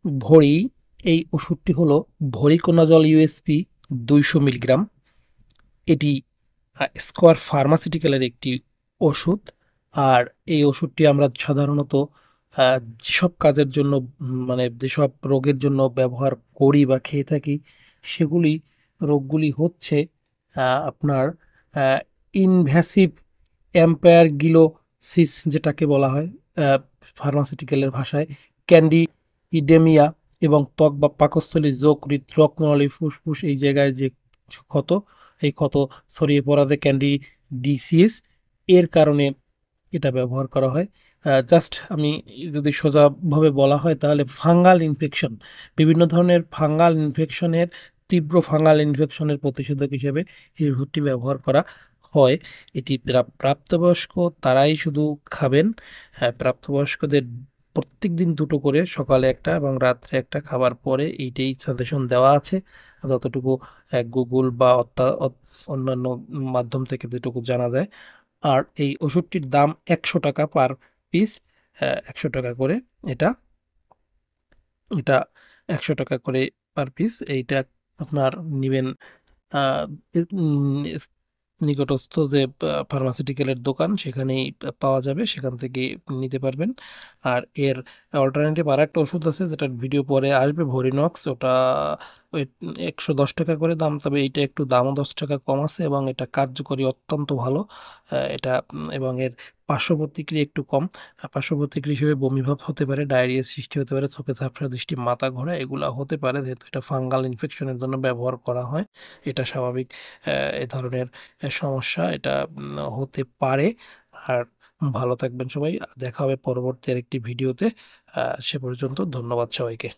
ভরি, এই ওষুধটি হলো ভরিকোনাজল ইউএসপি 200 মিলিগ্রাম। এটি স্কোয়ার ফার্মাসিউটিক্যালের একটি ওষুধ। আর এই ওষুধটি আমরা সাধারণত যেসব কাজের জন্য মানে যেসব রোগের জন্য ব্যবহার করি বা খেয়ে থাকি, সেগুলি রোগগুলি হচ্ছে আপনার ইনভ্যাসিভ অ্যাম্পায়ারগিলোসিস, যেটাকে বলা হয় ফার্মাসিউটিক্যালের ভাষায় ক্যান্ডিডেমিয়া, এবং ত্বক বা পাকস্থলী, যকৃৎ, হৃদরক্তনলী, ফুসফুস এই জায়গায় যে ক্ষত, এই ক্ষত ছড়িয়ে পড়াতে ক্যান্ডিডিসিএস এর কারণে এটা ব্যবহার করা হয়। জাস্ট আমি যদি সোজাভাবে বলা হয় তাহলে ফাঙ্গাল ইনফেকশন, বিভিন্ন ধরনের ফাঙ্গাল ইনফেকশনের, তীব্র ফাঙ্গাল ইনফেকশনের প্রতিষেধক হিসেবে এই ওষুধটি ব্যবহার করা হয়। এটি প্রাপ্তবয়স্ক তারাই শুধু খাবেন। প্রাপ্তবয়স্কদের প্রত্যেক দিন দুটো করে, সকালে একটা এবং রাত্রে একটা, খাবার পরে, এইটাই সাজেশন দেওয়া আছে যতটুকু গুগল বা অন্যান্য মাধ্যম থেকে যেটুকু জানা যায়। আর এই ওষুধটির দাম 100 টাকা পার পিস। 100 টাকা করে এটা এটা 100 টাকা করে পার পিস। এইটা আপনার নিবেন আহ, নিকটস্থ যে ফার্মাসিউটিক্যালের দোকান, সেখানেই পাওয়া যাবে, সেখান থেকে নিতে পারবেন। আর এর অল্টারনেটিভ আর একটা ওষুধ আছে, যেটার ভিডিও পরে আসবে, ভরিনক্স। ওটা ওই 110 টাকা করে দাম, তবে এইটা একটু দামও 10 টাকা কম আছে এবং এটা কার্যকরী অত্যন্ত ভালো। এটা এবং এর পার্শ্ব প্রতিক্রিয়া একটু কম। পার্শ্ব প্রতিক্রিয়া হিসেবে বমিভাব হতে পারে, ডায়রিয়ার সৃষ্টি হতে পারে, চোখে ঝাপসা দৃষ্টি, মাথা ঘোরা, এগুলা হতে পারে, যেহেতু এটা ফাঙ্গাল ইনফেকশনের জন্য ব্যবহার করা হয়। এটা স্বাভাবিক এ ধরনের সমস্যা, এটা হতে পারে। আর ভালো থাকবেন সবাই, দেখা হবে পরবর্তী আরেকটি ভিডিওতে। সে পর্যন্ত ধন্যবাদ সবাইকে।